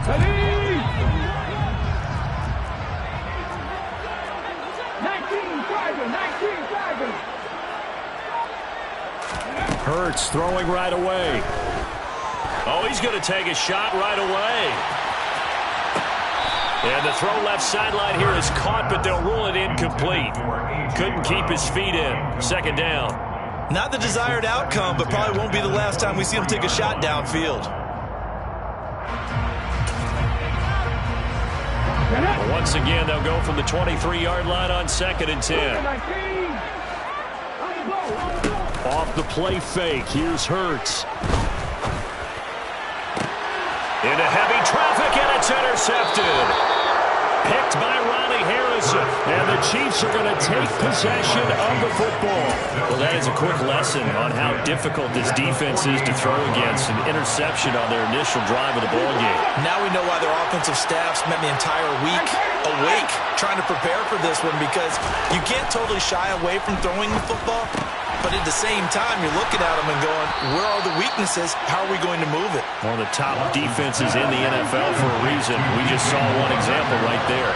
Ready? 19 driving, 19 driving. Hurts throwing right away. Oh, he's going to take a shot right away. And the throw left sideline here is caught, but they'll rule it incomplete. Couldn't keep his feet in. Second down. Not the desired outcome, but probably won't be the last time we see him take a shot downfield. Once again, they'll go from the 23-yard line on 2nd and 10. Off the play fake, here's Hurts. Into heavy traffic, and it's intercepted. Picked by Ronnie Harrison. And the Chiefs are going to take possession of the football. Well, that is a quick lesson on how difficult this defense is to throw against. An interception on their initial drive of the ballgame. Now we know why their offensive staff spent the entire week awake trying to prepare for this one, because you can't totally shy away from throwing the football. But at the same time, you're looking at them and going, where are the weaknesses? How are we going to move it? One of the top defenses in the NFL for a reason. We just saw one example right there.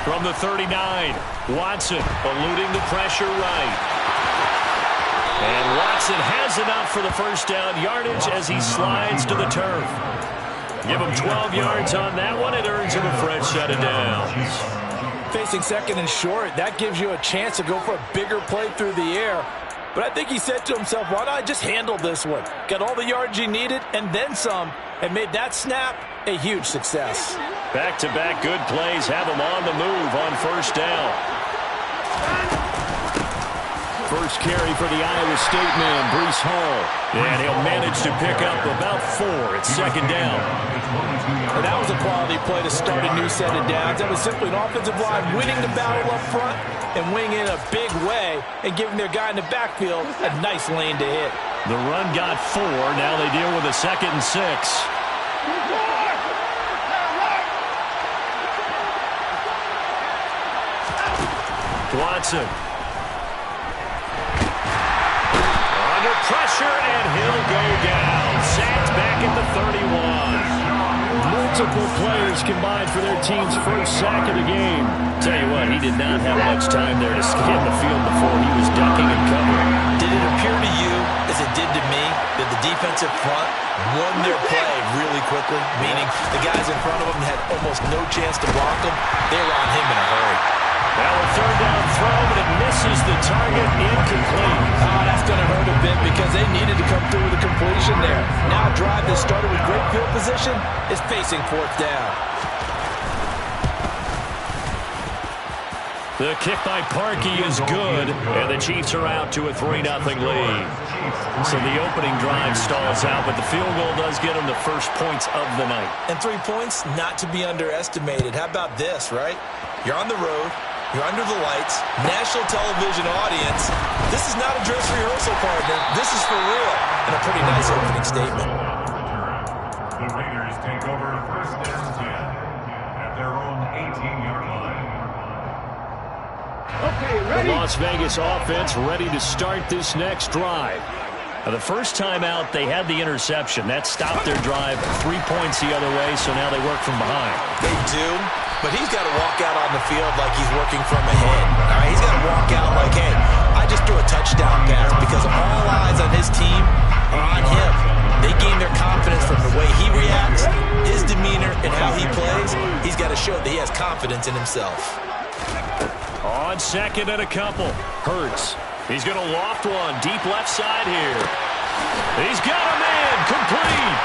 From the 39, Watson eluding the pressure right. And Watson has enough for the first down yardage as he slides to the turf. Give him 12 yards on that one. It earns him a fresh set of downs. Facing 2nd and short, that gives you a chance to go for a bigger play through the air. But I think he said to himself, why not just handle this one? Got all the yards he needed and then some, and made that snap a huge success. Back-to-back good plays have him on the move on first down. First carry for the Iowa State man, Breece Hall. And he'll manage to pick up about 4 at 2nd down. And that was a quality play to start a new set of downs. That was simply an offensive line winning the battle up front and winning in a big way and giving their guy in the backfield a nice lane to hit. The run got 4. Now they deal with a 2nd and 6. Watson. Pressure, and he'll go down. Sacked back at the 31. Multiple players combined for their team's first sack of the game. Tell you what, he did not have much time there to scan the field before he was ducking and covering. Did it appear to you, as it did to me, that the defensive front won their play really quickly? Meaning the guys in front of them had almost no chance to block him. They were on him in a hurry. Now a 3rd down throw, but it misses the target, incomplete. Oh, that's going to hurt a bit because they needed to come through with a completion there. Now a drive that started with great field position is facing 4th down. The kick by Parkey is good, and the Chiefs are out to a 3-0 lead. So the opening drive stalls out, but the field goal does get them the first points of the night. And 3 points, not to be underestimated. How about this, right? You're on the road. You're under the lights, national television audience. This is not a dress rehearsal, partner. This is for real. And a pretty nice opening statement. The Raiders take over 1st and 10 at their own 18-yard line. Okay, ready? The Las Vegas offense ready to start this next drive. Now, the first time out, they had the interception. That stopped their drive 3 points the other way, so now they work from behind. They do. But he's got to walk out on the field like he's working from ahead. All right, he's got to walk out like, hey, I just threw a touchdown pass, because all eyes on his team are on him. They gain their confidence from the way he reacts, his demeanor, and how he plays. He's got to show that he has confidence in himself. On 2nd and a couple, Hurts. He's going to loft one deep left side here. He's got a man complete.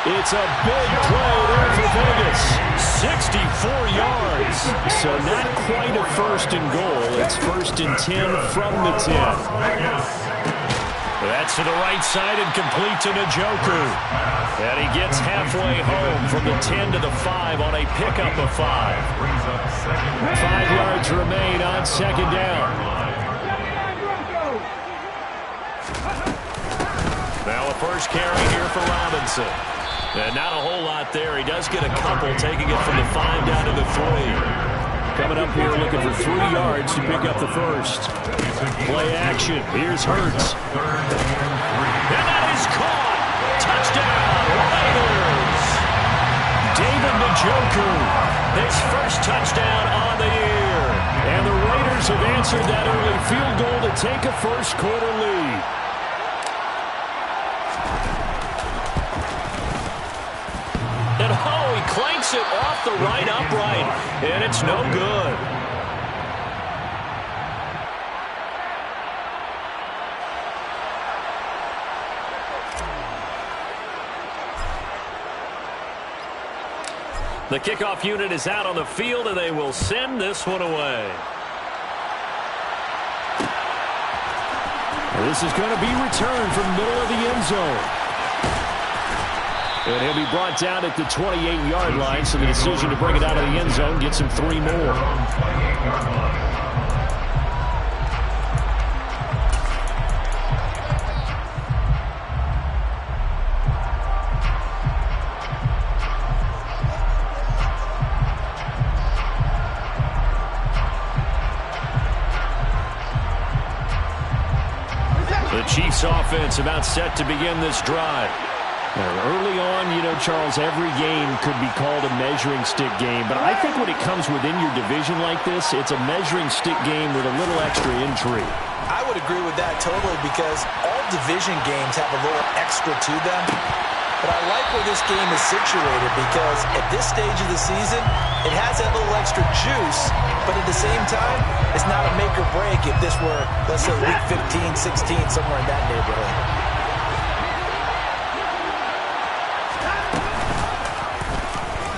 It's a big play there for Vegas. 64 yards. So not quite a 1st and goal. It's 1st and 10 from the 10. That's to the right side and complete to Njoku. And he gets halfway home from the 10 to the 5 on a pickup of 5. 5 yards remain on 2nd down. Now a first carry here for Robinson. And not a whole lot there. He does get a couple, taking it from the 5 down to the 3. Coming up here looking for 3 yards to pick up the first. Play action. Here's Hurts. And that is caught. Touchdown, Raiders. David Njoku, his first touchdown on the year. And the Raiders have answered that early field goal to take a first quarter lead. And he clanks it off the right upright, and it's no good. The kickoff unit is out on the field, and they will send this one away. This is going to be returned from the middle of the end zone. And he'll be brought down at the 28-yard line, so the decision to bring it out of the end zone gets him 3 more. The Chiefs offense about set to begin this drive. Early on, you know, Charles, every game could be called a measuring stick game. But I think when it comes within your division like this, it's a measuring stick game with a little extra intrigue. I would agree with that totally because all division games have a little extra to them. But I like where this game is situated because at this stage of the season, it has that little extra juice. But at the same time, it's not a make or break if this were, let's say, week 15, 16, somewhere in that neighborhood.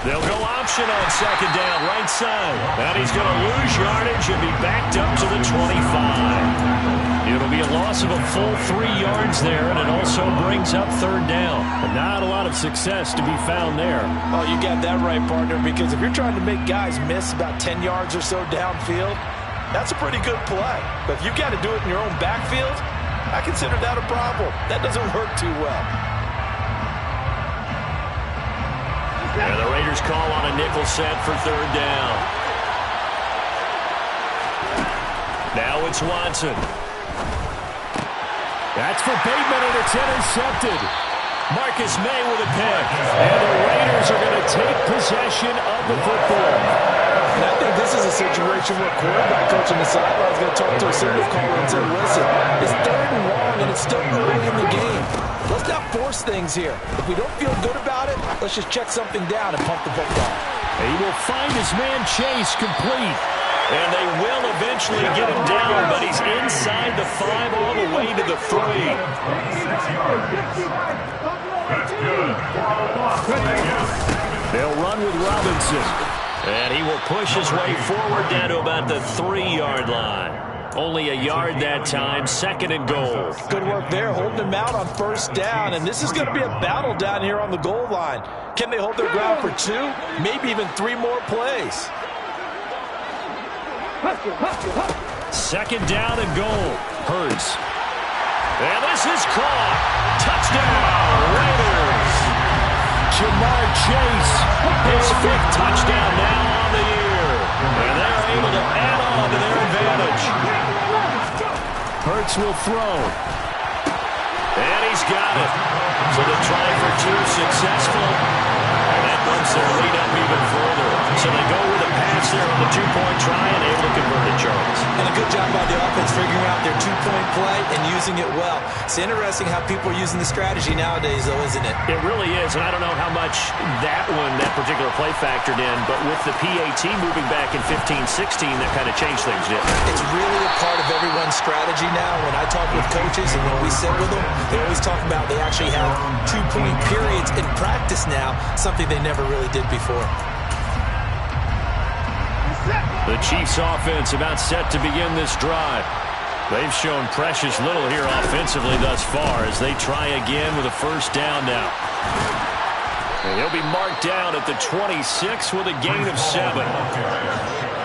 They'll go option on second down, right side. And he's going to lose yardage and be backed up to the 25. It'll be a loss of a full 3 yards there, and it also brings up third down. But not a lot of success to be found there. Oh, you got that right, partner, because if you're trying to make guys miss about 10 yards or so downfield, that's a pretty good play. But if you've got to do it in your own backfield, I consider that a problem. That doesn't work too well. And the Raiders call on a nickel set for third down. Now it's Watson. That's for Bateman, and it's intercepted. Marcus May with a pick. And the Raiders are going to take possession of the football. And I think this is a situation where quarterback coach on the sideline is going to talk to a signal caller and say, listen, it's 3rd and long, and it's still early in the game. Let's not force things here. If we don't feel good about it, let's just check something down and pump the football. He will find his man Chase complete. And they will eventually get him down, but he's inside the 5 all the way to the 3. That's good. They'll run with Robinson. And he will push his way forward down to about the 3-yard line. Only a yard that time, 2nd and goal. Good work there, holding him out on first down. And this is going to be a battle down here on the goal line. Can they hold their ground for 2, maybe even 3 more plays? 2nd down and goal. Hurts. And this is caught. Touchdown, Raiders. Jamar Chase, his 5th touchdown now on the year. And they're able to add on to their advantage. Hurts will throw. And he's got it. So the try for 2 successful. And that bumps their lead up even further. So they go with a pass there on the 2-point try and able to convert it, Charles. And a good job by the offense figuring out their 2-point play and using it well. It's interesting how people are using the strategy nowadays, though, isn't it? It really is, and I don't know how much that particular play factored in, but with the PAT moving back in 15-16, that kind of changed things, didn't it? It's really a part of everyone's strategy now. When I talk with coaches and when we sit with them, they always talk about they actually have 2-point periods in practice now, something they never really did before. The Chiefs offense about set to begin this drive. They've shown precious little here offensively thus far as they try again with a first down now. And he'll be marked down at the 26 with a gain of 7.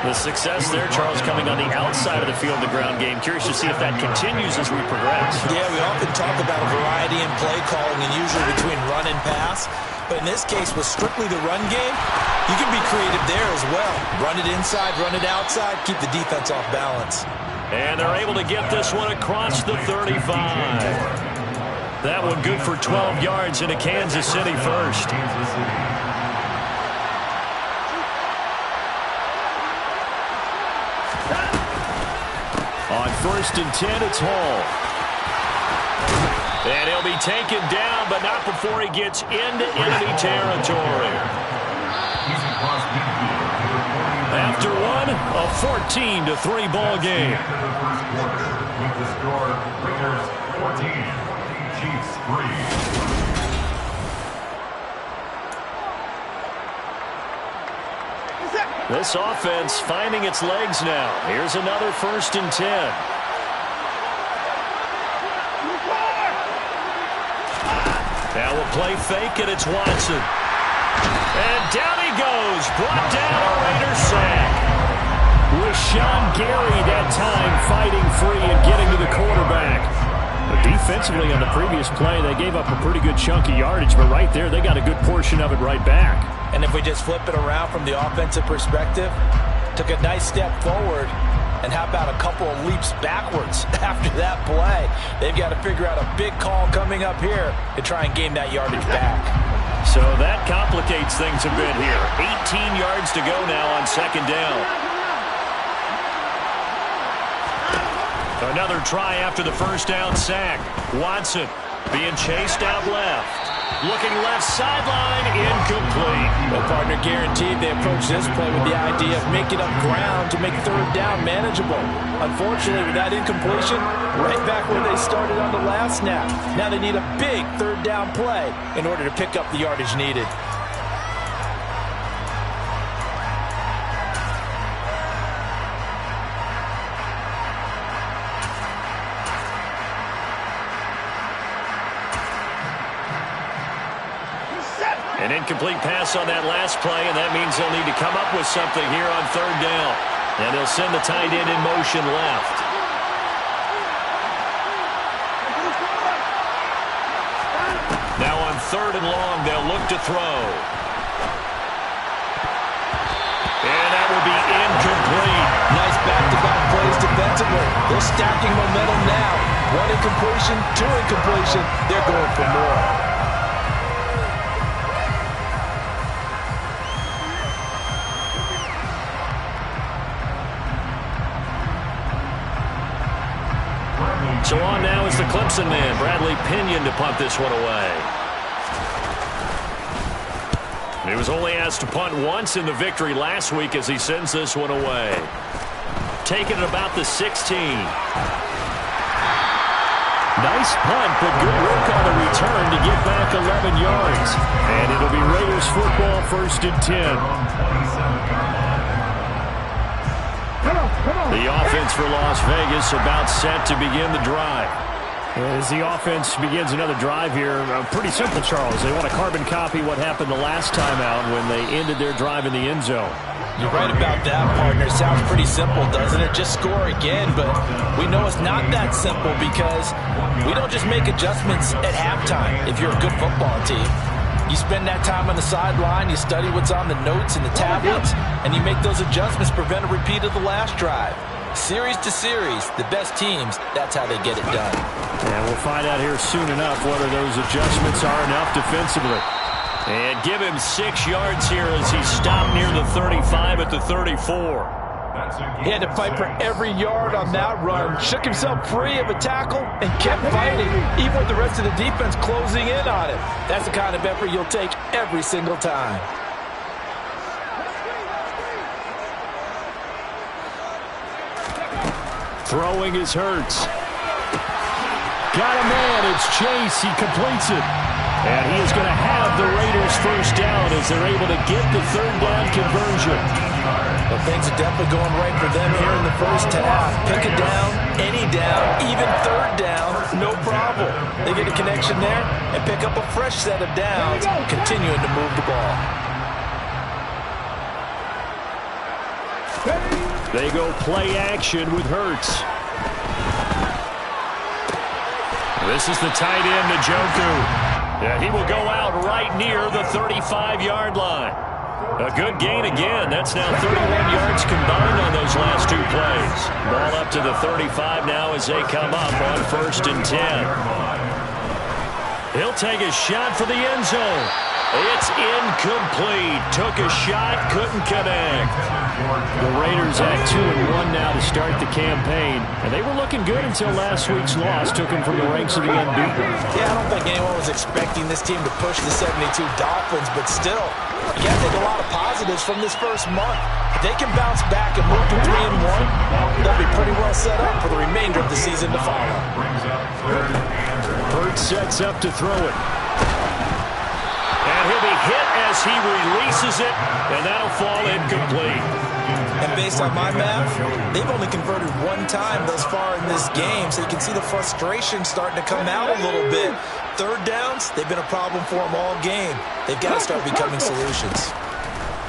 The success there, Charles, coming on the outside of the field, the ground game. Curious to see if that continues as we progress. Yeah, we often talk about a variety in play calling and usually between run and pass. But in this case, with strictly the run game, you can be creative there as well. Run it inside, run it outside, keep the defense off balance. And they're able to get this one across the 35. That one good for 12 yards into Kansas City first. On 1st and 10, it's Hall. And he'll be taken down, but not before he gets into enemy territory. After one, a 14-3 ball game. With the score, Raiders 14, Chiefs 3. This offense finding its legs now. Here's another 1st and 10. Now we'll play fake, and it's Watson. And down he goes. Brought down, a Raider sack. Rashawn Gary that time fighting free and getting to the quarterback. But defensively on the previous play, they gave up a pretty good chunk of yardage, but right there they got a good portion of it right back. And if we just flip it around from the offensive perspective, took a nice step forward, and how about a couple of leaps backwards after that play? They've got to figure out a big call coming up here to try and gain that yardage back. So that complicates things a bit here. 18 yards to go now on 2nd down. Another try after the 1st down sack. Watson being chased out left. Looking left sideline, incomplete. Well, partner, guaranteed they approach this play with the idea of making up ground to make 3rd down manageable. Unfortunately, with that incompletion, right back where they started on the last snap. Now they need a big 3rd down play in order to pick up the yardage needed. An incomplete pass on that last play, and that means they'll need to come up with something here on 3rd down. And they'll send the tight end in motion left. Now on 3rd and long, they'll look to throw. And that will be incomplete. Nice back-to-back plays defensively. They're stacking momentum now. 1 incompletion, 2 incompletion. They're going for more. So on now is the Clemson man, Bradley Pinion, to punt this one away. He was only asked to punt once in the victory last week as he sends this one away. Taking it about the 16. Nice punt, but good work on the return to get back 11 yards. And it'll be Raiders football, 1st and 10. The offense for Las Vegas about set to begin the drive. As the offense begins another drive here, pretty simple, Charles. They want to carbon copy what happened the last time out when they ended their drive in the end zone. You're right about that, partner. Sounds pretty simple, doesn't it? Just score again, but we know it's not that simple because we don't just make adjustments at halftime if you're a good football team. You spend that time on the sideline, you study what's on the notes and the tablets, and you make those adjustments, prevent a repeat of the last drive. Series to series, the best teams, that's how they get it done. And we'll find out here soon enough whether those adjustments are enough defensively. And give him 6 yards here as he stopped near the 35 at the 34. He had to fight for every yard on that run. Shook himself free of a tackle and kept fighting, even with the rest of the defense closing in on him. That's the kind of effort you'll take every single time. Throwing is Hurts. Got a man. It's Chase. He completes it. And he is going to have the Raiders 1st down as they're able to get the 3rd down conversion. Well, things are definitely going right for them here in the first half. Pick a down, any down, even 3rd down, no problem. They get a connection there and pick up a fresh set of downs, continuing to move the ball. They go play action with Hurts. This is the tight end, Njoku. Yeah, he will go out right near the 35-yard line. A good gain again. That's now 31 yards combined on those last two plays. Ball up to the 35 now as they come up on 1st and 10. He'll take a shot for the end zone. It's incomplete. Took a shot, couldn't connect. The Raiders at 2-1 now to start the campaign. And they were looking good until last week's loss took them from the ranks of the unbeaten. Yeah, I don't think anyone was expecting this team to push the 72 Dolphins, but still, you got to take a lot of positives from this first month. If they can bounce back and move to 3-1, they'll be pretty well set up for the remainder of the season to follow. Hurts sets up to throw it. And he'll be hit as he releases it, and that'll fall incomplete. And based on my math, they've only converted one time thus far in this game, so you can see the frustration starting to come out a little bit. Third downs, they've been a problem for them all game. They've got to start becoming solutions.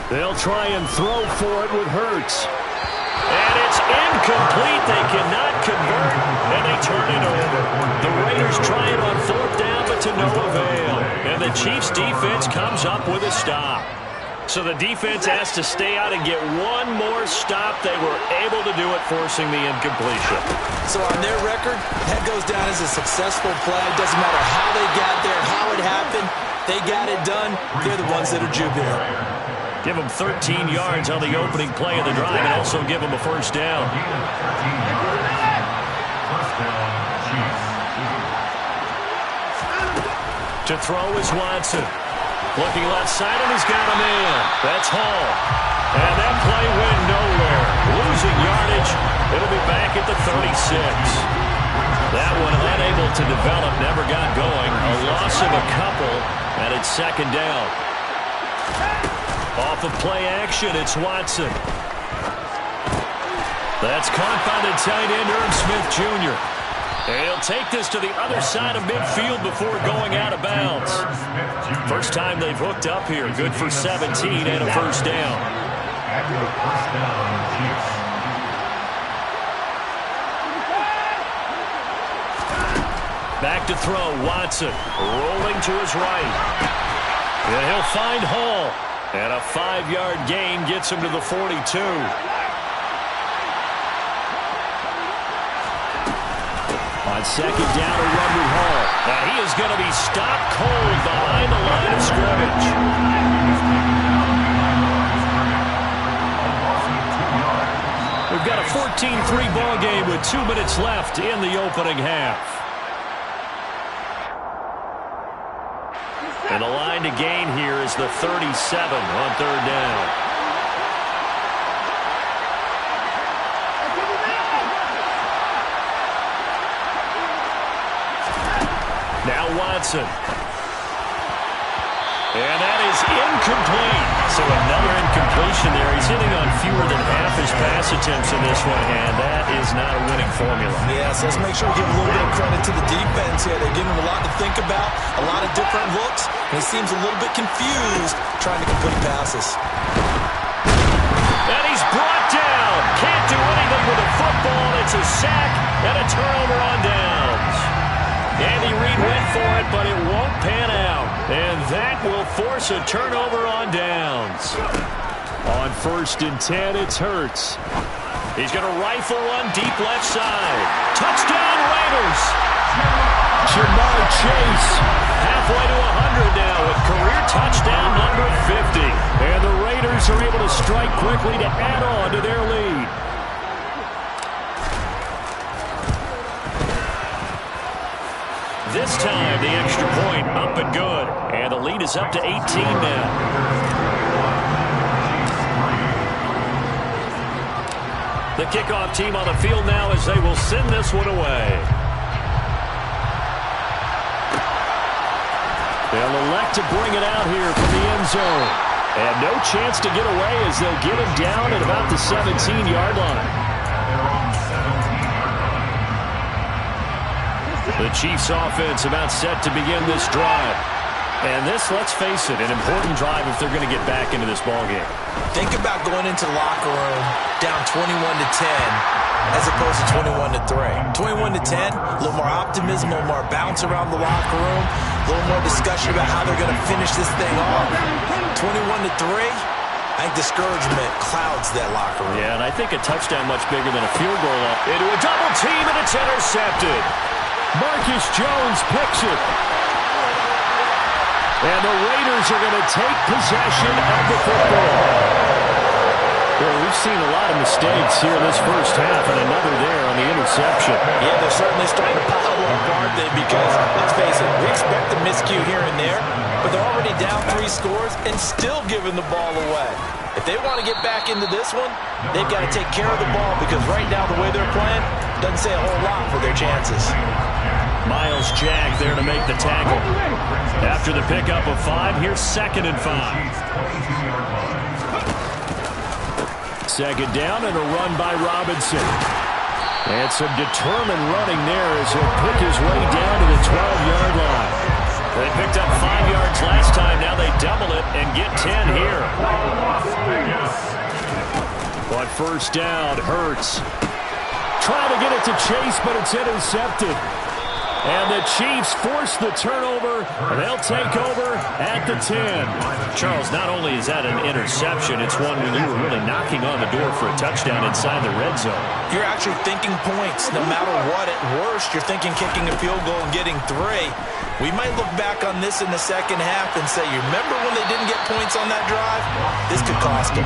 They'll try and throw for it with Hurts. And it's incomplete. They cannot convert, and they turn it over. The Raiders try it on 4th down, but to no avail. And the Chiefs' defense comes up with a stop. So the defense has to stay out and get one more stop. They were able to do it, forcing the incompletion. So on their record, that goes down as a successful play. Doesn't matter how they got there, how it happened. They got it done. They're the ones that are jubilant. Give them 13 yards on the opening play of the drive and also give them a 1st down. To throw is Watson. Looking left side, and he's got a man. That's Hall. And that play went nowhere. Losing yardage. It'll be back at the 36. That one unable to develop, never got going. A loss of a couple, and it's 2nd down. Off of play action, it's Watson. That's caught by the tight end, Irv Smith Jr. And he'll take this to the other side of midfield before going out of bounds. First time they've hooked up here. Good for 17 and a 1st down. Back to throw, Watson. Rolling to his right. And he'll find Hall. And a 5-yard gain gets him to the 42. On 2nd down, a run with Hall. Now he is going to be stopped cold behind the line of scrimmage. We've got a 14-3 ball game with 2 minutes left in the opening half. And the line to gain here is the 37 on 3rd down. Now Watson. And that is incomplete. So another incompletion there. He's hitting on fewer than half his pass attempts in this one, and that is not a winning formula. Yes, let's make sure we give a little bit of credit to the defense here. They're giving him a lot to think about, a lot of different looks, and he seems a little bit confused trying to complete passes. And he's brought down. Can't do anything with the football. It's a sack and a turnover on downs. Andy Reid went for it, but it won't pan out. And that will force a turnover on downs. On 1st and 10, it's Hurts. He's going to rifle one deep left side. Touchdown, Raiders! Jamar Chase halfway to 100 now with career touchdown number 50. And the Raiders are able to strike quickly to add on to their lead. This time, the extra point up and good. And the lead is up to 18 now. The kickoff team on the field now as they will send this one away. They'll elect to bring it out here from the end zone. And no chance to get away as they'll get him down at about the 17-yard line. The Chiefs offense about set to begin this drive. And this, let's face it, an important drive if they're going to get back into this ballgame. Think about going into the locker room down 21-10 as opposed to 21-3. 21-10, a little more optimism, a little more bounce around the locker room, a little more discussion about how they're going to finish this thing off. 21-3, I think discouragement clouds that locker room. Yeah, and I think a touchdown much bigger than a field goal into a double team, and it's intercepted. Marcus Jones picks it. And the Raiders are going to take possession of the football. Well, we've seen a lot of mistakes here in this first half, and another there on the interception. Yeah, they're certainly starting to pile up, aren't they? Because, let's face it, we expect a miscue here and there, but they're already down 3 scores and still giving the ball away. If they want to get back into this one, they've got to take care of the ball, because right now the way they're playing doesn't say a whole lot for their chances. Miles Jack there to make the tackle. After the pickup of 5, here's 2nd and 5. Second down and a run by Robinson. And some determined running there as he'll pick his way down to the 12-yard line. They picked up 5 yards last time. Now they double it and get 10 here. On first down, Hurts trying to get it to Chase, but it's intercepted. And the Chiefs force the turnover. They'll take over at the 10. Charles, not only is that an interception, it's one when you were really knocking on the door for a touchdown inside the red zone. You're actually thinking points. No matter what, at worst, you're thinking kicking a field goal and getting 3. We might look back on this in the second half and say, you remember when they didn't get points on that drive? This could cost them.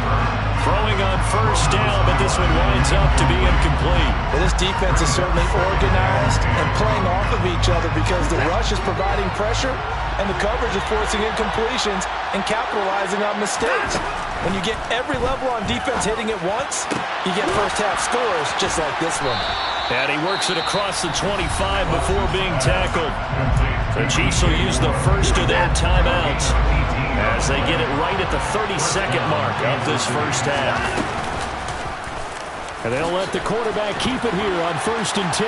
Throwing on first down, but this one winds up to be incomplete. Well, this defense is certainly organized and playing off of each other, because the rush is providing pressure and the coverage is forcing incompletions and capitalizing on mistakes. When you get every level on defense hitting it once, you get first half scores just like this one. And he works it across the 25 before being tackled. The Chiefs will use the first of their timeouts as they get it right at the 32nd mark of this first half. And they'll let the quarterback keep it here on 1st and 10.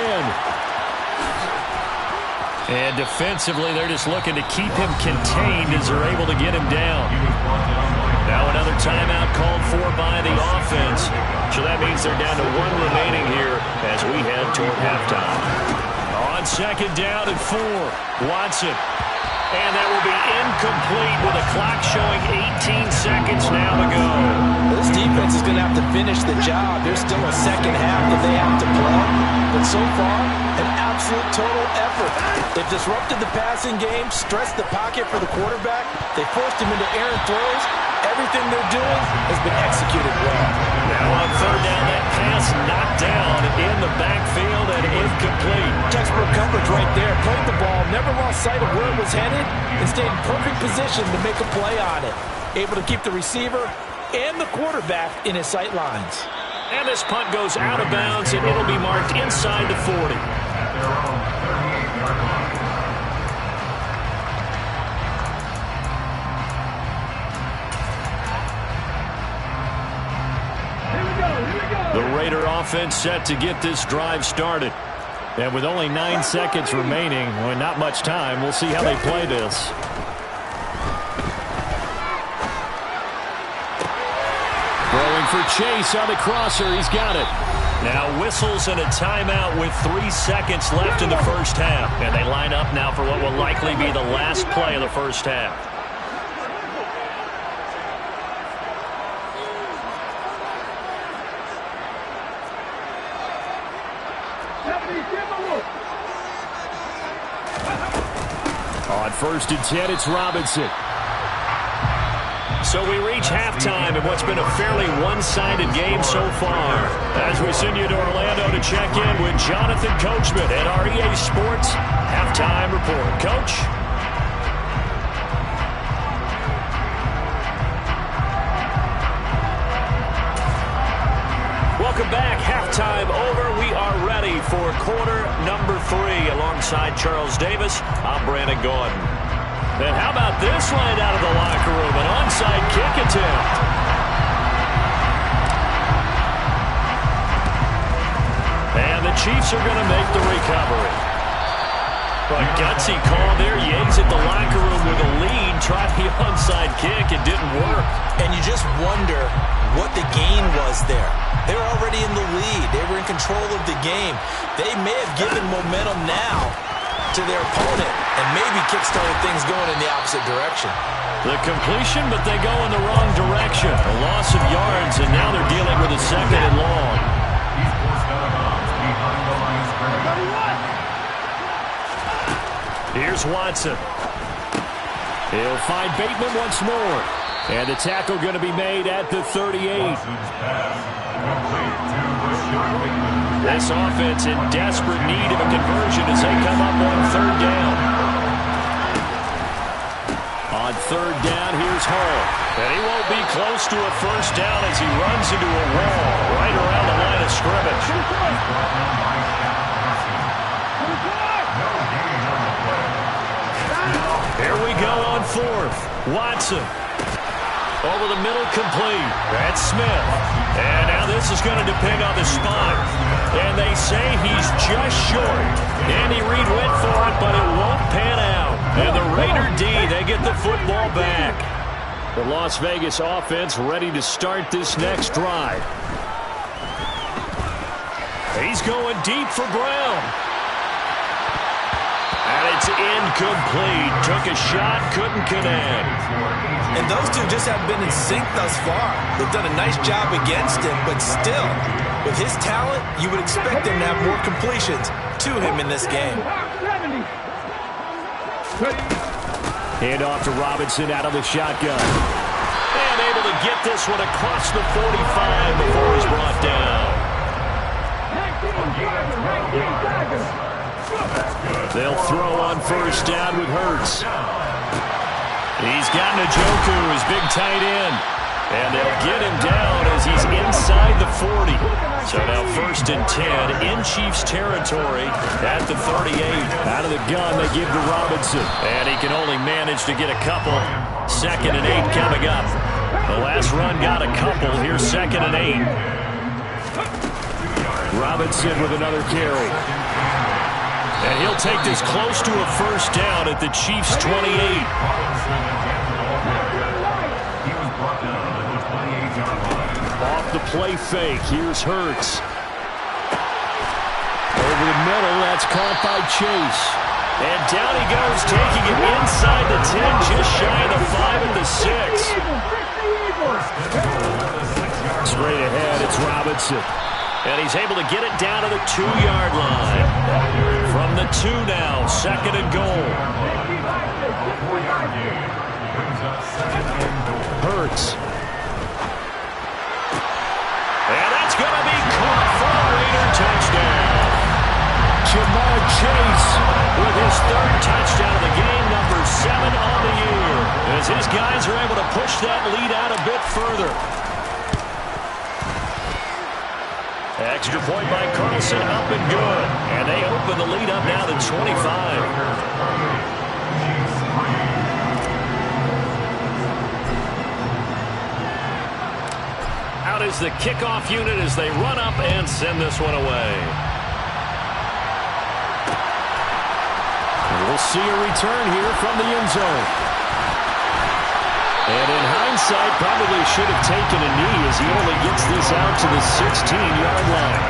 And defensively, they're just looking to keep him contained as they're able to get him down. Now another timeout called for by the offense. So that means they're down to 1 remaining here as we head toward halftime. On 2nd down and 4, Watson. And that will be incomplete with the clock showing 18 seconds now to go. This defense is going to have to finish the job. There's still a second half that they have to play. But so far, an absolute total effort. They've disrupted the passing game, stressed the pocket for the quarterback. They forced him into errant throws. Everything they're doing has been executed well. Now on 3rd down, that pass knocked down in the backfield and incomplete. Textbook coverage right there. Played the ball, never lost sight of where it was headed, and stayed in perfect position to make a play on it. Able to keep the receiver and the quarterback in his sight lines. And this punt goes out of bounds, and it'll be marked inside the 40. The Raider offense set to get this drive started. And with only 9 seconds remaining, well, not much time, we'll see how they play this. Throwing for Chase on the crosser. He's got it. Now whistles and a timeout with 3 seconds left in the first half. And they line up now for what will likely be the last play of the first half. On 1st and 10, it's Robinson. So we reach halftime in what's been a fairly one-sided game so far. As we send you to Orlando to check in with Jonathan Coachman at our EA Sports Halftime Report. Coach? Welcome back. Halftime over. We are ready for quarter number 3. Alongside Charles Davis, I'm Brandon Gordon. And how about this line out of the locker room? An onside kick attempt. And the Chiefs are going to make the recovery. A gutsy call there. You exit the locker room with a lead. Tried the onside kick. It didn't work. And you just wonder what the gain was there. They were already in the lead. They were in control of the game. They may have given momentum now to their opponent and maybe kickstarted things going in the opposite direction. The completion, but they go in the wrong direction. A loss of yards, and now they're dealing with a second and long. He's forced out of bounds behind the line of scrimmage. Here's Watson. He'll find Bateman once more. And the tackle going to be made at the 38. Watson's pass complete to Rashad Bateman. This offense in desperate need of a conversion as they come up on third down. On third down, here's Hall. And he won't be close to a first down as he runs into a wall right around the line of scrimmage. Here we go on fourth. Watson. Over the middle, complete. That's Smith. And now this is going to depend on the spot. And they say he's just short. Andy Reid went for it, but it won't pan out. And the Raider D, they get the football back. The Las Vegas offense ready to start this next drive. He's going deep for Brown. And it's incomplete. Took a shot, couldn't connect. And those two just haven't been in sync thus far. They've done a nice job against him, but still, with his talent, you would expect him to have more completions to him in this game. Hand off to Robinson out of the shotgun. And able to get this one across the 45 before he's brought down. They'll throw on first down with Hurts. He's got Njoku, his big tight end. And they'll get him down as he's inside the 40. So now first and 10 in Chiefs territory at the 38. Out of the gun, they give to Robinson. And he can only manage to get a couple. Second and 8 coming up. The last run got a couple. Here's second and 8. Robinson with another carry. And he'll take this close to a first down at the Chiefs' 28. Off the play fake, here's Hurts. Over the middle, that's caught by Chase. And down he goes, taking it inside the 10, just shy of the 5 at the 6. Straight ahead, it's Robinson. And he's able to get it down to the 2-yard line. From the 2 now, second and goal. Hurts. And that's going to be caught for a Raider touchdown. Jamar Chase with his third touchdown of the game, number 7 on the year. As his guys are able to push that lead out a bit further. Extra point by Carlson, up and good. And they open the lead up now to 25. Out is the kickoff unit as they run up and send this one away. And we'll see a return here from the end zone. And in hindsight, probably should have taken a knee as he only gets this out to the 16-yard line.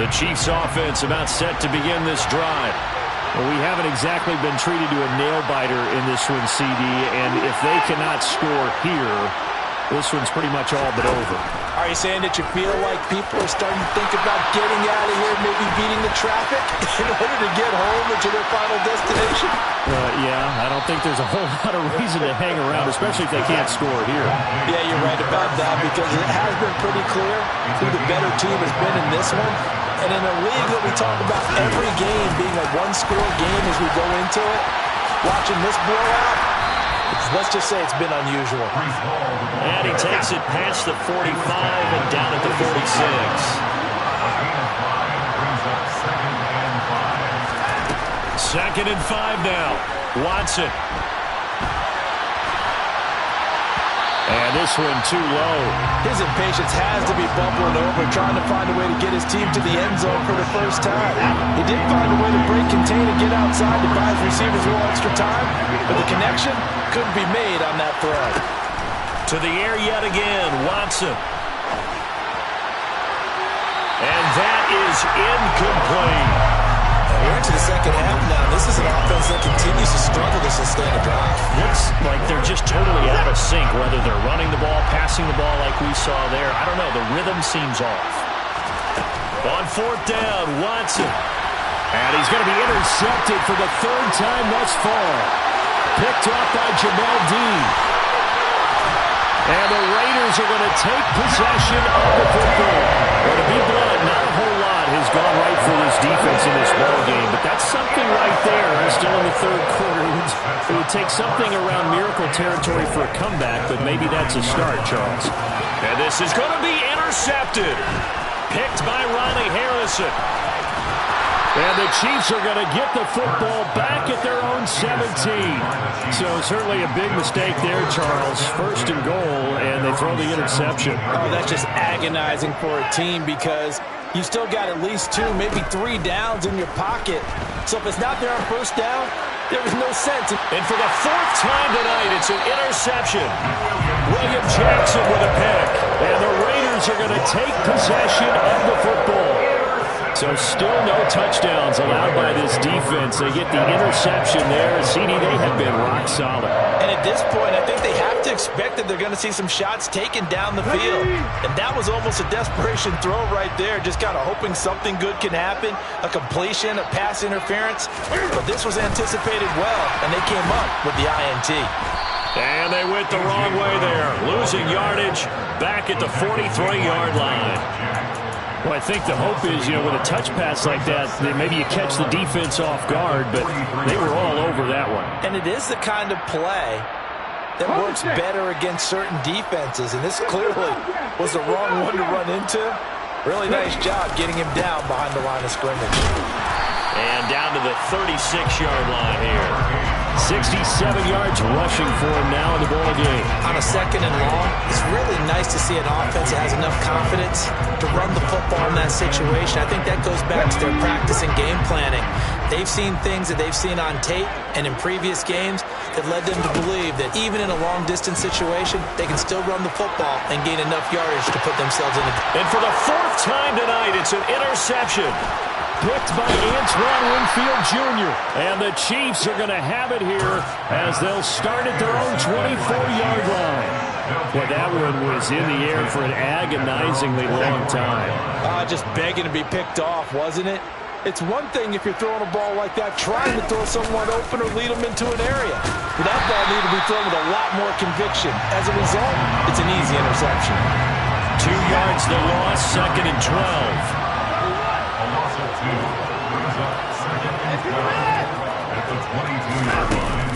The Chiefs offense about set to begin this drive. Well, we haven't exactly been treated to a nail-biter in this one, CD, and if they cannot score here, this one's pretty much all but over. Are you saying that you feel like people are starting to think about getting out of here, maybe beating the traffic in order to get home or to their final destination? Yeah, I don't think there's a whole lot of reason to hang around, especially if they can't score here. Yeah, you're right about that because it has been pretty clear who the better team has been in this one. And in a league that we talk about every game being a one-score game as we go into it, watching this blowout, let's just say it's been unusual. And he takes it past the 45 and down at the 46. Second and 5 now. Watson And this one too low. His impatience has to be bubbling over, trying to find a way to get his team to the end zone for the first time. He did find a way to break, contain, and get outside to buy his receivers a little extra time, but the connection couldn't be made on that throw. To the air yet again, Watson. And that is incomplete. We're into the second half now. This is an offense that continues to struggle to sustain a drive. Looks like they're just totally out of sync, whether they're running the ball, passing the ball like we saw there. I don't know. The rhythm seems off. On fourth down, Watson. And he's going to be intercepted for the third time thus far. Picked off by Jamel Dean. And the Raiders are going to take possession of the football. Well, to be blunt, not a whole lot has gone right for this defense in this ball game, but that's something right there. Still in the third quarter. It would take something around miracle territory for a comeback, but maybe that's a start, Charles. And this is going to be intercepted. Picked by Ronnie Harrison. And the Chiefs are going to get the football back at their own 17. So certainly a big mistake there, Charles. First and goal, and they throw the interception. Oh, that's just agonizing for a team because you still got at least 2, maybe 3 downs in your pocket. So if it's not there on first down, there was no sense. And for the 4th time tonight, it's an interception. William Jackson with a pick. And the Raiders are going to take possession of the football. So still no touchdowns allowed by this defense. They get the interception there. CD, they have been rock solid. And at this point, I think they have to expect that they're going to see some shots taken down the field. And that was almost a desperation throw right there, just kind of hoping something good can happen, a completion, a pass interference. But this was anticipated well, and they came up with the INT. And they went the wrong way there, losing yardage back at the 43-yard line. Well, I think the hope is, with a touch pass like that, maybe you catch the defense off guard, but they were all over that one. And it is the kind of play that works better against certain defenses, and this clearly was the wrong one to run into. Really nice job getting him down behind the line of scrimmage. And down to the 36-yard line here. 67 yards rushing for him now in the ball game. On a second and long, it's really nice to see an offense that has enough confidence to run the football in that situation. I think that goes back to their practice and game planning. They've seen things that they've seen on tape and in previous games that led them to believe that even in a long-distance situation, they can still run the football and gain enough yardage to put themselves in it. And for the 4th time tonight, it's an interception. Picked by Antoine Winfield Jr. And the Chiefs are going to have it here as they'll start at their own 24-yard line. Well, that one was in the air for an agonizingly long time. Just begging to be picked off, wasn't it? It's one thing if you're throwing a ball like that, trying to throw someone open or lead them into an area. But that ball needed to be thrown with a lot more conviction. As a result, it's an easy interception. 2 yards the loss, 2nd and 12.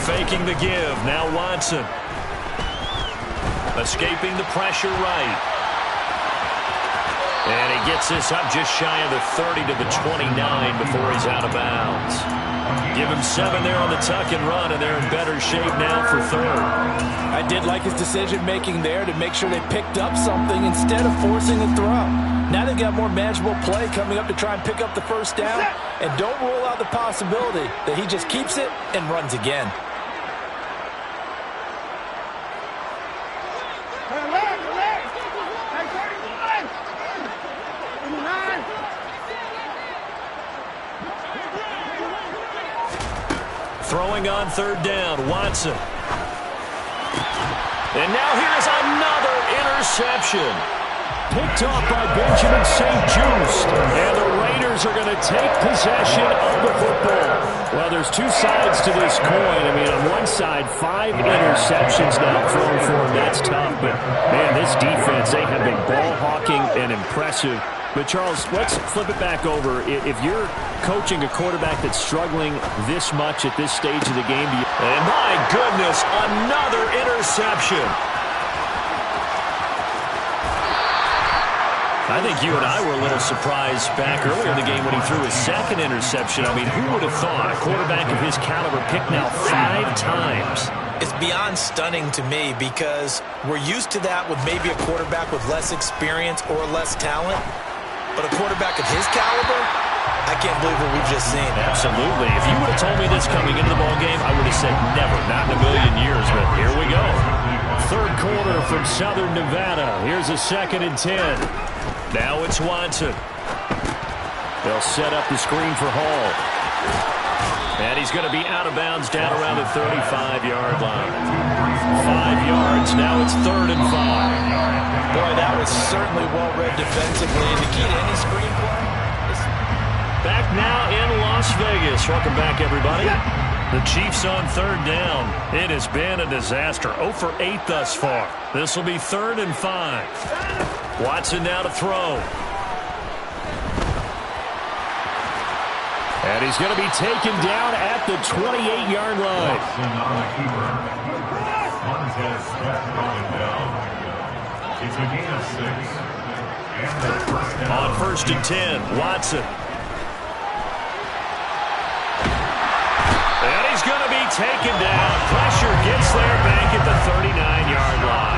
Faking the give. Now Watson. Escaping the pressure right. And he gets this up just shy of the 30 to the 29 before he's out of bounds. Give him 7 there on the tuck and run, and they're in better shape now for 3rd. I did like his decision-making there to make sure they picked up something instead of forcing a throw. Now they've got more manageable play coming up to try and pick up the first down. And don't rule out the possibility that he just keeps it and runs again. Throwing on 3rd down, Watson. And now here's another interception. Picked off by Benjamin St-Juste. And the Raiders are going to take possession of the football. Well, there's 2 sides to this coin. I mean, on one side, 5 interceptions now thrown for him. That's tough. But, man, this defense, they have been ball hawking and impressive. But, Charles, let's flip it back over. If you're coaching a quarterback that's struggling this much at this stage of the game, and my goodness, another interception. I think you and I were a little surprised back earlier in the game when he threw his 2nd interception. I mean, who would have thought a quarterback of his caliber picked now 5 times? It's beyond stunning to me because we're used to that with maybe a quarterback with less experience or less talent. But a quarterback of his caliber, I can't believe what we've just seen. Absolutely. If you would have told me this coming into the ballgame, I would have said never, not in a million years. But here we go. Third quarter from Southern Nevada. Here's a 2nd and 10. Now it's Watson. They'll set up the screen for Hall. And he's going to be out of bounds down around the 35-yard line. 5 yards. Now it's 3rd and 5. Boy, that was certainly well-read defensively. And the key to any screenplay is... Back now in Las Vegas. Welcome back, everybody. The Chiefs on 3rd down. It has been a disaster. 0 for 8 thus far. This will be 3rd and 5. Watson now to throw. And he's going to be taken down at the 28-yard line. Watson on the keeper. Montez Sweat brought him down. It's a gain of 6. And the first down. On 1st and 10, Watson. And he's going to be taken down. Pressure gets there back at the 39-yard line.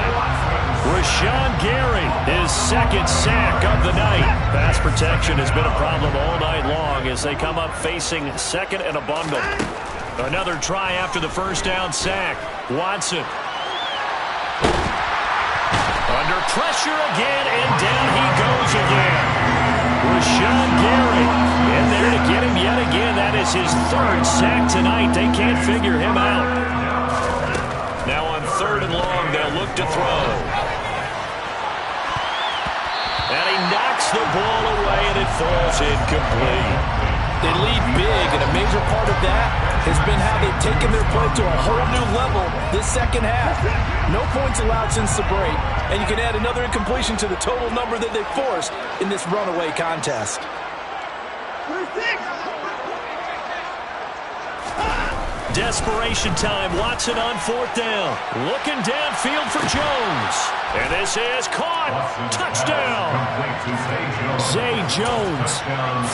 Rashawn Gary, his 2nd sack of the night. Pass protection has been a problem all night long as they come up facing 2nd and a bundle. Another try after the 1st down sack. Watson. Under pressure again, and down he goes again. Rashawn Gary in there to get him yet again. That is his 3rd sack tonight. They can't figure him out. Now on 3rd and long, they'll look to throw. And he knocks the ball away, and it falls incomplete. They lead big, and a major part of that has been how they've taken their play to a whole new level this 2nd half. No points allowed since the break, and you can add another incompletion to the total number that they forced in this runaway contest. Desperation time. Watson on 4th down. Looking downfield for Jones. And this is caught. Touchdown. Zay Jones,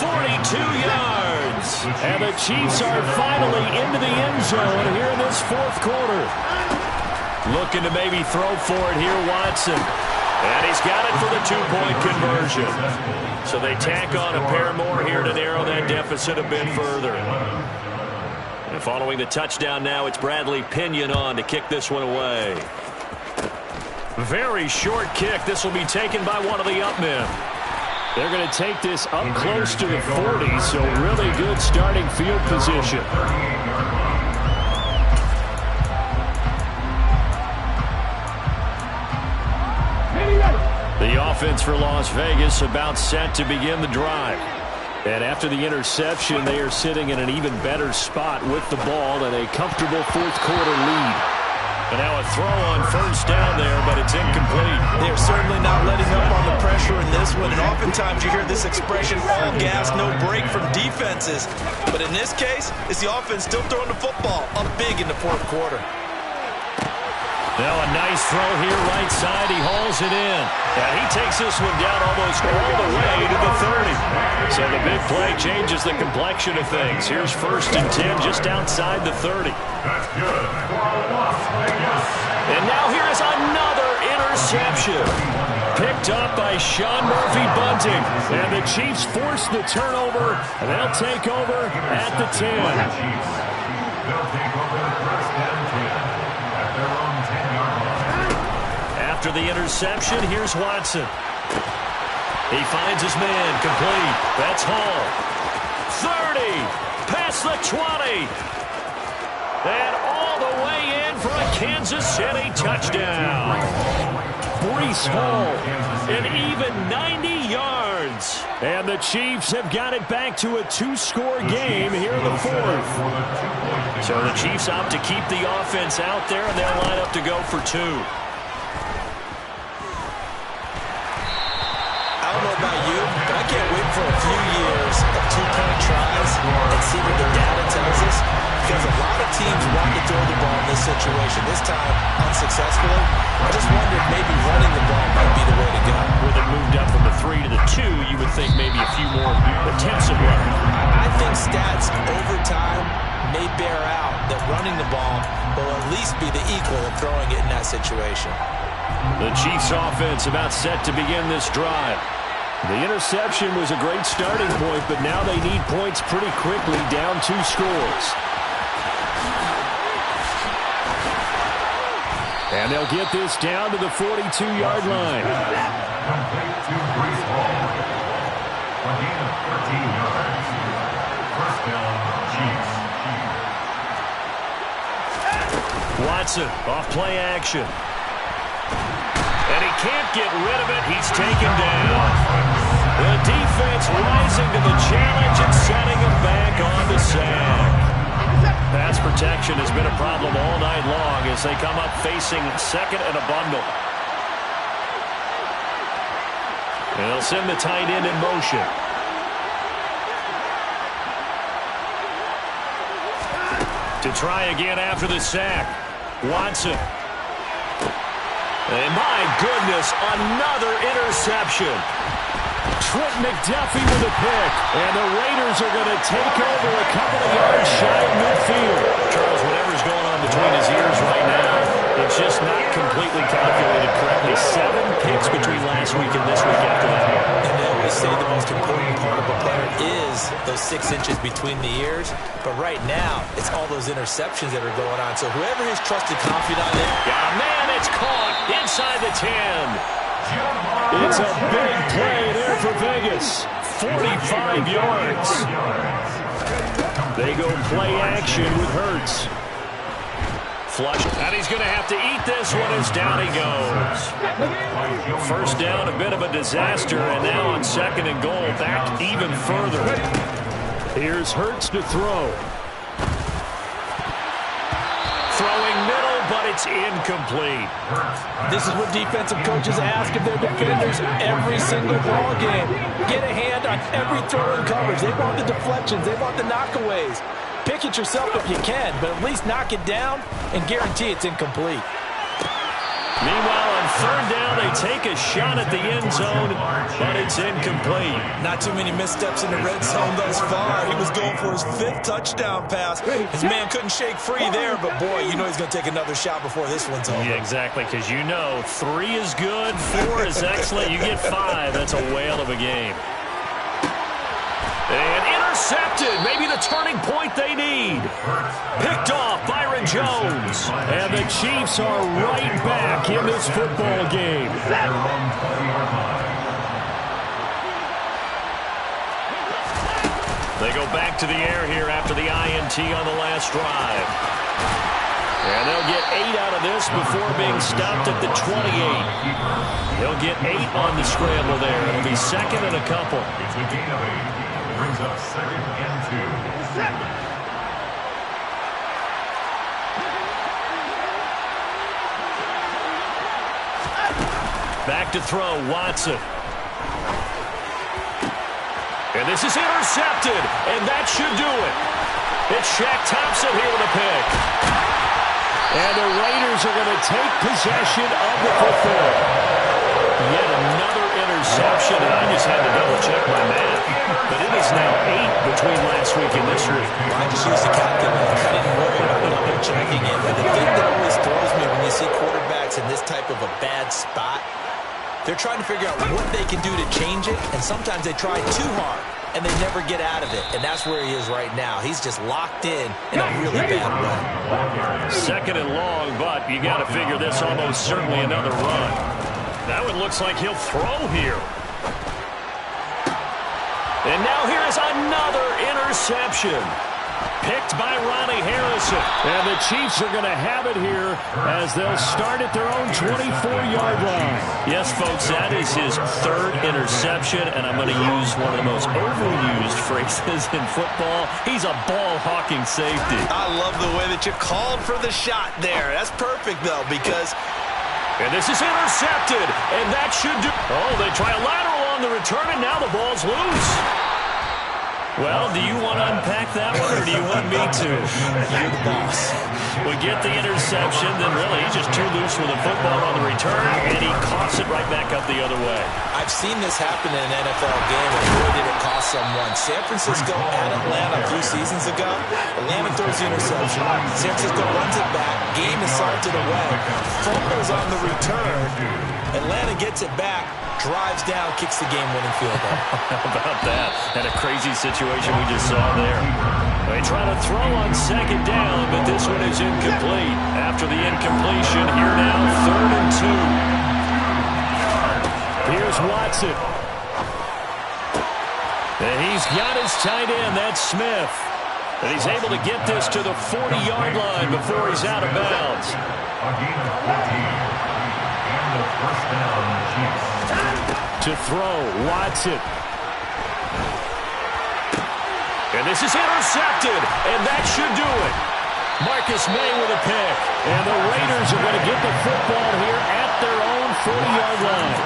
42 yards. And the Chiefs are finally into the end zone here in this 4th quarter. Looking to maybe throw for it here, Watson. And he's got it for the 2-point conversion. So they tack on a pair more here to narrow that deficit a bit further. And following the touchdown now, it's Bradley Pinion on to kick this one away. Very short kick. This will be taken by one of the up men. They're going to take this up close to the 40, so really good starting field position. The offense for Las Vegas about set to begin the drive. And after the interception, they are sitting in an even better spot with the ball and a comfortable 4th quarter lead. And now a throw on 1st down there, but it's incomplete. They're certainly not letting up on the pressure in this one. And oftentimes you hear this expression, all gas, no break from defenses. But in this case, it's the offense still throwing the football up big in the 4th quarter. Now a nice throw here right side. He hauls it in. And he takes this one down almost all the way to the 30. So the big play changes the complexion of things. Here's 1st and 10 just outside the 30. That's good for Las Vegas. And now here is another interception. Picked up by Sean Murphy-Bunting. And the Chiefs force the turnover. And they'll take over at the 10. They'll take over 1st and 10 at their own 10-yard line. After the interception, here's Watson. He finds his man, complete. That's Hall. 30, past the 20. And all the way in for a Kansas City touchdown. Breece Hall, an even 90 yards. And the Chiefs have got it back to a 2-score game here in the 4th. So the Chiefs opt to keep the offense out there, and they'll line up to go for 2. I don't know about you, but I can't wait for a few years of 2-point tries and see what the data tells us. Because a lot of teams want to throw the ball in this situation. This time, unsuccessfully. I just wondered maybe running the ball might be the way to go. With it moved up from the 3 to the 2, you would think maybe a few more attempts at running. I think stats over time may bear out that running the ball will at least be the equal of throwing it in that situation. The Chiefs offense about set to begin this drive. The interception was a great starting point, but now they need points pretty quickly, down 2 scores. And they'll get this down to the 42-yard line. Complete to Breece Hall. A gain of 13 yards. First down, Chiefs. Watson off play action. And he can't get rid of it. He's taken down. The defense rising to the challenge and setting him back on the sack. Pass protection has been a problem all night long as they come up facing second and a bundle. And they'll send the tight end in motion. To try again after the sack. Watson. And my goodness, another interception. Trent McDuffie with a pick. And the Raiders are going to take over a couple of yards shy of midfield. Charles, whatever's going on between his ears right now, it's just not completely calculated correctly. 7 picks between last week and this week after that. And they always say the most important part of a player is those 6 inches between the ears. But right now, it's all those interceptions that are going on. So whoever his trusted confidant is. Got a man, it's caught inside the 10. It's a big play there for Vegas. 45 yards. They go play action with Hurts. Flush. And he's going to have to eat this one as down he goes. First down, a bit of a disaster, and now on second and goal, back even further. Here's Hurts to throw. Throwing middle, but it's incomplete. This is what defensive coaches ask of their defenders every single ball game. Get a hand on every throw in coverage. They want the deflections. They want the knockaways. Pick it yourself if you can, but at least knock it down and guarantee it's incomplete. Meanwhile, on third down, they take a shot at the end zone, but it's incomplete. Not too many missteps in the red zone thus far. He was going for his 5th touchdown pass. His man couldn't shake free there, but boy, you know he's going to take another shot before this one's over. Yeah, exactly, because you know 3 is good, 4 is excellent. You get 5, that's a whale of a game. And intercepted, maybe the turning point they need. Picked off Byron Jones. And the Chiefs are right back in this football game. They go back to the air here after the INT on the last drive. And they'll get 8 out of this before being stopped at the 28. They'll get 8 on the scramble there. It'll be second and a couple. It's a gain of 8. Brings up second and 2. Back to throw, Watson. And this is intercepted, and that should do it. It's Shaq Thompson here with a pick. And the Raiders are going to take possession of the football. Yet another interception, and I just had to double-check my math. But it is now 8 between last week and this week. I just used the calculator. I didn't worry about double-checking it. But the thing that always throws me when you see quarterbacks in this type of a bad spot, they're trying to figure out what they can do to change it, and sometimes they try too hard, and they never get out of it. And that's where he is right now. He's just locked in a really bad way. Second and long, but you got to figure this almost certainly another run. That one looks like he'll throw here. And now here is another interception. Picked by Ronnie Harrison. And the Chiefs are going to have it here as they'll start at their own 24-yard line. Yes, folks, that is his 3rd interception, and I'm going to use one of the most overused phrases in football. He's a ball-hawking safety. I love the way that you called for the shot there. That's perfect, though, because... And this is intercepted, and that should do... Oh, they try a lateral on the return, and now the ball's loose. Well, do you want to unpack that one, or do you want me to? You're the boss. We get the interception, then really he's just too loose with the football on the return, and he coughs it right back up the other way. I've seen this happen in an NFL game, and boy, did it cost someone. San Francisco at Atlanta a few seasons ago. Atlanta throws the interception. San Francisco runs it back. Game is salted away. Fumbles on the return. Atlanta gets it back, drives down, kicks the game-winning field goal. How about that? And a crazy situation we just saw there. They try to throw on second down, but this one is incomplete. After the incompletion, here now, 3rd and 2. Here's Watson. And he's got his tight end, that's Smith. And he's able to get this to the 40-yard line before he's out of bounds. A gain of 14. And the first down on the Chiefs. To throw, Watson. And this is intercepted, and that should do it. Marcus May with a pick. And the Raiders are going to get the football here at their own 40-yard line.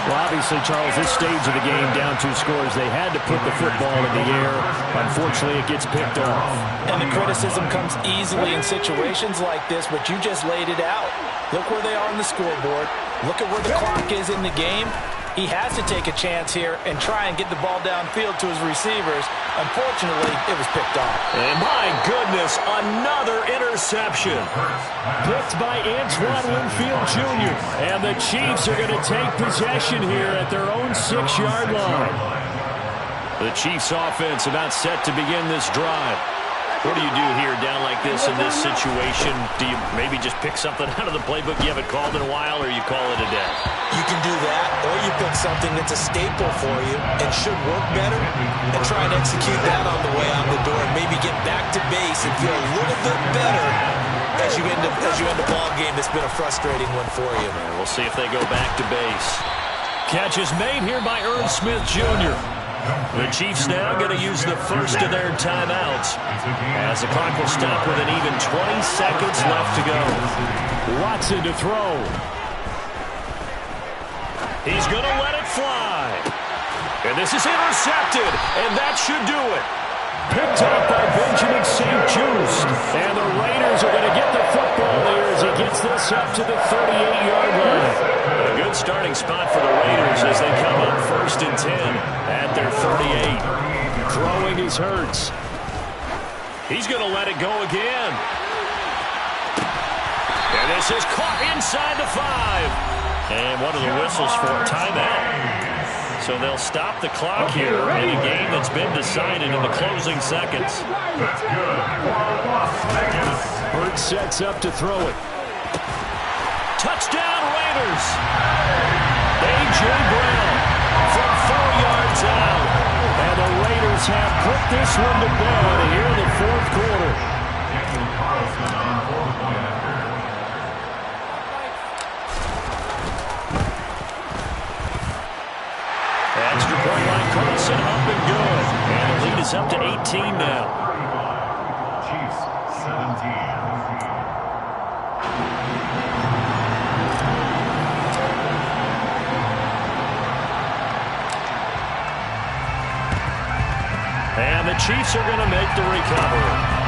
Well, obviously, Charles, this stage of the game, down 2 scores, they had to put the football in the air. Unfortunately, it gets picked off. And the criticism comes easily in situations like this, but you just laid it out. Look where they are on the scoreboard. Look at where the clock is in the game. He has to take a chance here and try and get the ball downfield to his receivers. Unfortunately, it was picked off. And my goodness, another interception. Picked by Antoine Winfield Jr. And the Chiefs are going to take possession here at their own 6-yard line. The Chiefs offense about set to begin this drive. What do you do here down like this in this situation? Do you maybe just pick something out of the playbook you haven't called in a while, or you call it a day? You can do that, or you pick something that's a staple for you and should work better and try and execute that on the way out the door and maybe get back to base and feel a little bit better as you end a ball game that's been a frustrating one for you. And we'll see if they go back to base. Catch is made here by Irv Smith Jr. The Chiefs now going to use the first of their timeouts as the clock will stop with an even 20 seconds left to go. Watson to throw. He's going to let it fly. And this is intercepted, and that should do it. Picked up by Benjamin St-Juste. And the Raiders are going to get the football here as he gets this up to the 38-yard line. A good starting spot for the Raiders as they come up 1st and 10 at their 38. Throwing is Hurts. He's going to let it go again. And this is caught inside the 5. And one of the whistles for a timeout. So they'll stop the clock here in a game that's been decided in the closing seconds. That's good. 4 seconds. Hurts sets up to throw it. Touchdown Raiders. A.J. Brown from 4 yards out. And the Raiders have put this one to bed here in the 4th quarter. Daniel Carlson on 4-point after. Extra point line, Carlson up and good. And the lead is up to 18 now. 35. Chiefs 17. And the Chiefs are going to make the recovery.